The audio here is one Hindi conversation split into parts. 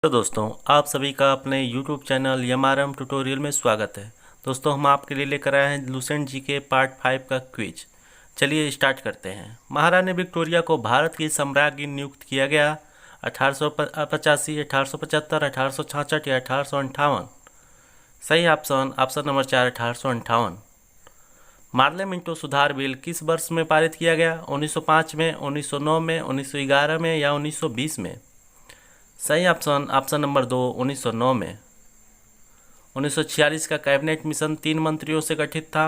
तो दोस्तों आप सभी का अपने YouTube चैनल यमारम ट्यूटोरियल में स्वागत है। दोस्तों हम आपके लिए लेकर आए हैं लुसेंट जी के पार्ट 5 का क्विज। चलिए स्टार्ट करते हैं। महारानी विक्टोरिया को भारत की सम्राज्ञी नियुक्त किया गया 1885, 1875, 1866 या 1858। सही ऑप्शन नंबर 4 1858। पार्लियामेंटो सुधार बिल किस वर्ष में पारित किया गया? 1905 में, 1909 में, 1911 में या 1920 में? सही ऑप्शन नंबर 2 1909 में। 1946 का कैबिनेट मिशन 3 मंत्रियों से गठित था।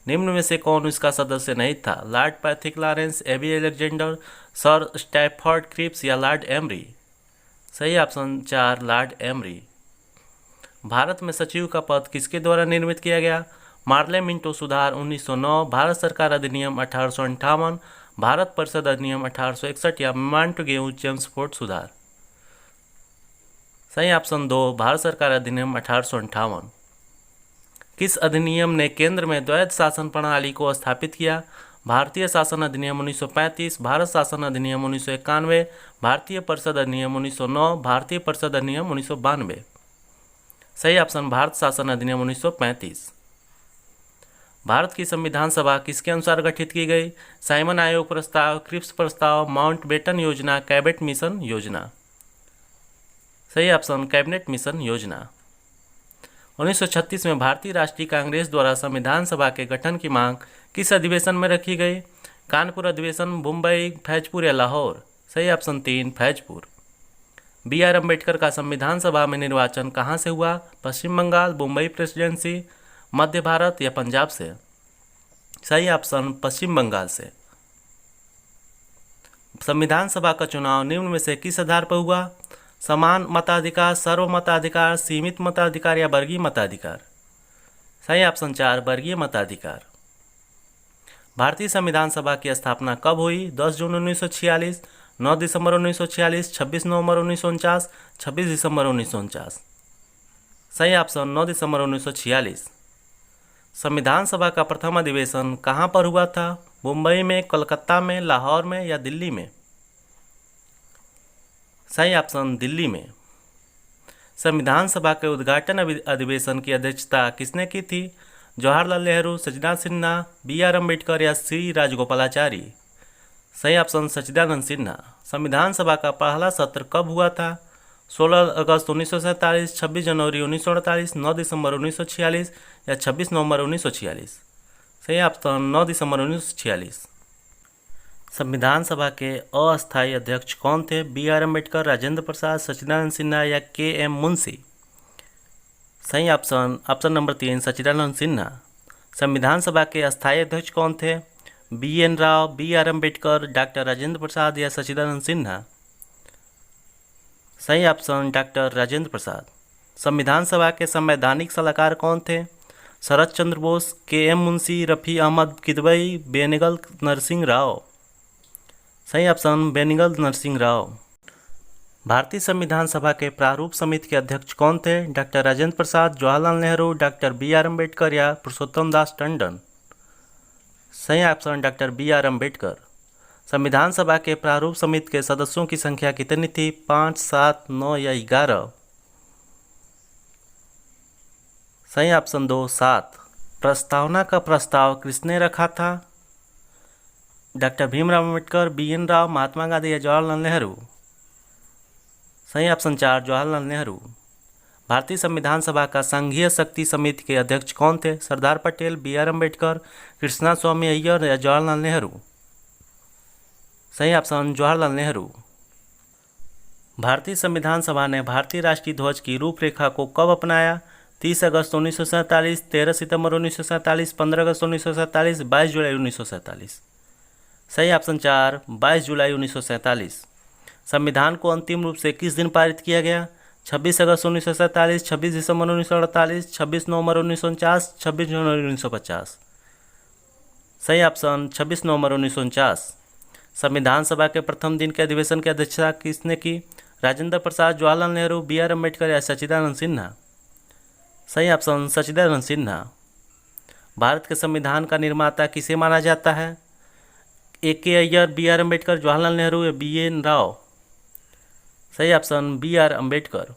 निम्न में से कौन इसका सदस्य नहीं था? Lord Pethick Lawrence, A B Alexander, sir Stafford Cripps या लॉर्ड एमरी? सही ऑप्शन 4 लॉर्ड एमरी। भारत में सचिव का पद किसके द्वारा निर्मित किया गया? पार्लियामेंटो सुधार 1909, भारत सरकार अधिनियम 1858, भारत परिषद अधिनियम 1861 या मॉन्टेग्यू चेम्सफोर्ड सुधार? सही ऑप्शन 2 भारत सरकार अधिनियम 1858। किस अधिनियम ने केंद्र में द्वैध शासन प्रणाली को स्थापित किया? भारतीय शासन अधिनियम 1935, भारत शासन अधिनियम 1991, भारतीय परिषद अधिनियम 1909, भारतीय परिषद अधिनियम 1992? सही ऑप्शन भारत शासन अधिनियम 1935। भारत की संविधान सभा किसके अनुसार गठित की गई? साइमन आयोग प्रस्ताव, क्रिप्स प्रस्ताव, माउंटबेटन योजना, कैबिनेट मिशन योजना? सही ऑप्शन कैबिनेट मिशन योजना। 1936 में भारतीय राष्ट्रीय कांग्रेस द्वारा संविधान सभा के गठन की मांग किस अधिवेशन में रखी गई? कानपुर अधिवेशन, मुंबई, फैजपुर या लाहौर? सही ऑप्शन 3 फैजपुर। B.R. अम्बेडकर का संविधान सभा में निर्वाचन कहाँ से हुआ? पश्चिम बंगाल, मुंबई प्रेसिडेंसी, मध्य भारत या पंजाब से? सही ऑप्शन पश्चिम बंगाल से। संविधान सभा का चुनाव निम्न में से किस आधार पर हुआ? समान मताधिकार, सर्व मताधिकार, सीमित मताधिकार या वर्गीय मताधिकार? सही ऑप्शन 4 वर्गीय मताधिकार। भारतीय संविधान सभा की स्थापना कब हुई? 10 जून 1946, 9 दिसंबर 1946, 26 नवंबर 1949, 26 दिसंबर 1949? सही ऑप्शन 9 दिसंबर 1946। संविधान सभा का प्रथम अधिवेशन कहाँ पर हुआ था? मुंबई में, कोलकाता में, लाहौर में या दिल्ली में? सही ऑप्शन दिल्ली में। संविधान सभा के उद्घाटन अधिवेशन की अध्यक्षता किसने की थी? जवाहरलाल नेहरू, सचिदानंद सिन्हा, B.R. अम्बेडकर या श्री राजगोपालाचारी? सही ऑप्शन सचिदानंद सिन्हा। संविधान सभा का पहला सत्र कब हुआ था? 16 अगस्त 1947, 26 जनवरी 1948, 9 दिसंबर 1946 या 26 नवंबर 1946? सही ऑप्शन 9 दिसंबर 1946। संविधान सभा के अस्थायी अध्यक्ष कौन थे? B.R. अम्बेडकर, राजेंद्र प्रसाद, सचिदानंद सिन्हा या K.M. मुंशी? सही ऑप्शन नंबर 3 सचिदानंद सिन्हा। संविधान सभा के अस्थायी अध्यक्ष कौन थे? B.N. Rao, B.R. Ambedkar, doctor Rajendra Prasad या सचिदानंद सिन्हा? सही ऑप्शन डॉक्टर राजेंद्र प्रसाद। संविधान सभा के संवैधानिक सलाहकार कौन थे? शरद चंद्र बोस, K.M. मुंशी, रफ़ी अहमद किदवई, बेनेगल नरसिंह राव? सही ऑप्शन बेनेगल नरसिंह राव। भारतीय संविधान सभा के प्रारूप समिति के अध्यक्ष कौन थे? डॉक्टर राजेंद्र प्रसाद, जवाहरलाल नेहरू, डॉक्टर B.R. अम्बेडकर या पुरुषोत्तम दास टंडन? सही ऑप्शन डॉक्टर B.R. अम्बेडकर। संविधान सभा के प्रारूप समिति के सदस्यों की संख्या कितनी थी? 5, 7, 9 या 11? सही ऑप्शन 2 7। प्रस्तावना का प्रस्ताव किसने रखा था? Doctor Bhimrao Ambedkar, B.N. राव, महात्मा गांधी या जवाहरलाल नेहरू? सही ऑप्शन 4 जवाहरलाल नेहरू। भारतीय संविधान सभा का संघीय शक्ति समिति के अध्यक्ष कौन थे? सरदार पटेल, B.R. अम्बेडकर, कृष्णा स्वामी अय्यर या जवाहरलाल नेहरू? सही ऑप्शन जवाहरलाल नेहरू। भारतीय संविधान सभा ने भारतीय राष्ट्रीय ध्वज की रूपरेखा को कब अपनाया? 30 अगस्त 1947, 13 सितंबर 1947, 15 अगस्त 1947, 22 जुलाई 1947? सही ऑप्शन 4 22 जुलाई 1947। संविधान को अंतिम रूप से किस दिन पारित किया गया? 26 अगस्त 1947, 26 दिसंबर 1948, 26 नवंबर 1949, 26 जनवरी 1950? सही ऑप्शन 26 नवंबर 1949। संविधान सभा के प्रथम दिन के अधिवेशन की अध्यक्षता किसने की? राजेंद्र प्रसाद, जवाहरलाल नेहरू, B.R. अम्बेडकर या सचिदानंद सिन्हा? सही ऑप्शन सचिदानंद सिन्हा। भारत के संविधान का निर्माता किसे माना जाता है? A.K. अय्यर, B.R. अम्बेडकर, जवाहरलाल नेहरू या B.N. राव? सही ऑप्शन बी आर अम्बेडकर।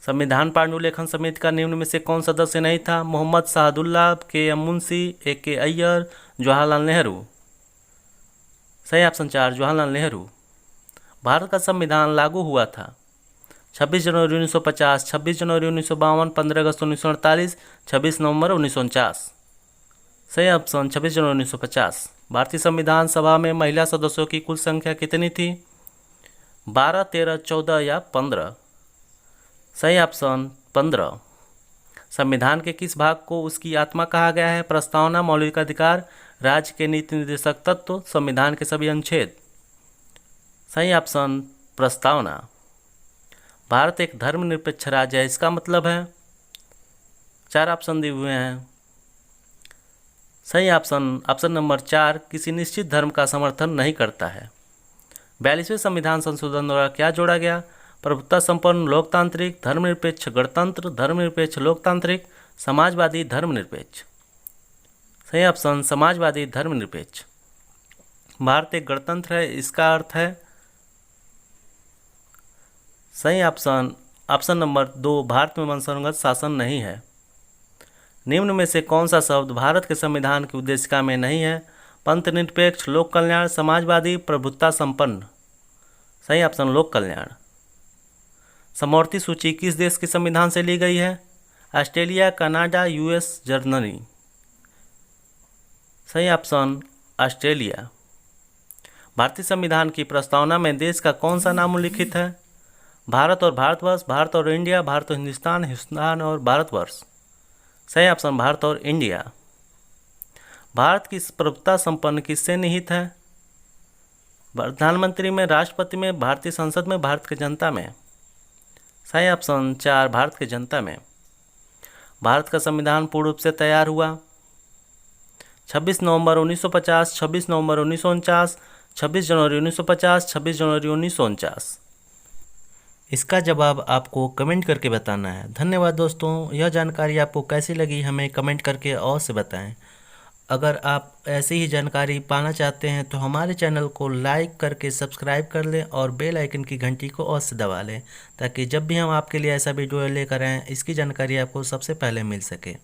संविधान पांडुलेखन समिति का निम्न में से कौन सदस्य नहीं था? मोहम्मद शहादुल्लाह, के एम मुंशी, ए के अय्यर, जवाहरलाल नेहरू। सही ऑप्शन 4 जवाहरलाल नेहरू। भारत का संविधान लागू हुआ था 26 जनवरी 1950, 26 जनवरी 1952, 15 अगस्त 1948, 26 नवंबर 1949। सही ऑप्शन 26 जनवरी 1950। भारतीय संविधान सभा में महिला सदस्यों की कुल संख्या कितनी थी? 12, 13, 14 या 15। सही ऑप्शन 15। संविधान के किस भाग को उसकी आत्मा कहा गया है? प्रस्तावना, मौलिक अधिकार, राज्य के नीति निर्देशक तत्व, संविधान के सभी अनुच्छेद। सही ऑप्शन प्रस्तावना। भारत एक धर्मनिरपेक्ष राज्य है, इसका मतलब है? 4 ऑप्शन दिए हुए हैं। सही ऑप्शन नंबर 4 किसी निश्चित धर्म का समर्थन नहीं करता है। 42वें संविधान संशोधन द्वारा क्या जोड़ा गया? प्रभुत्व संपन्न लोकतांत्रिक, धर्मनिरपेक्ष गणतंत्र, धर्मनिरपेक्ष लोकतांत्रिक, समाजवादी धर्मनिरपेक्ष। सही ऑप्शन समाजवादी धर्मनिरपेक्ष। भारत एक गणतंत्र है, इसका अर्थ है? सही ऑप्शन नंबर 2 भारत में वंशानुगत शासन नहीं है। निम्न में से कौन सा शब्द भारत के संविधान की उद्देशिका में नहीं है? पंथ निरपेक्ष, लोक कल्याण, समाजवादी, प्रभुत्व संपन्न। सही ऑप्शन लोक कल्याण। समवर्ती सूची किस देश के संविधान से ली गई है? Australia, Canada, US, Germany. सही ऑप्शन ऑस्ट्रेलिया। भारतीय संविधान की प्रस्तावना में देश का कौन सा नाम उल्लिखित है? भारत और भारतवर्ष, भारत और इंडिया, भारत और हिंदुस्तान, हिंदुस्तान और भारतवर्ष। सही ऑप्शन भारत और इंडिया। भारत की प्रभुत्व संपन्न किससे निहित है? प्रधानमंत्री में, राष्ट्रपति में, भारतीय संसद में, भारत की जनता में। सही ऑप्शन 4 भारत की जनता में। भारत का संविधान पूर्ण रूप से तैयार हुआ 26 नवंबर 1950, 26 नवंबर 1949, 26 जनवरी 1950, 26 जनवरी 1949। इसका जवाब आपको कमेंट करके बताना है। धन्यवाद दोस्तों, यह जानकारी आपको कैसी लगी हमें कमेंट करके अवश्य बताएं। अगर आप ऐसी ही जानकारी पाना चाहते हैं तो हमारे चैनल को लाइक करके सब्सक्राइब कर लें और बेल आइकन की घंटी को अवश्य दबा लें, ताकि जब भी हम आपके लिए ऐसा वीडियो लेकर आएँ इसकी जानकारी आपको सबसे पहले मिल सके।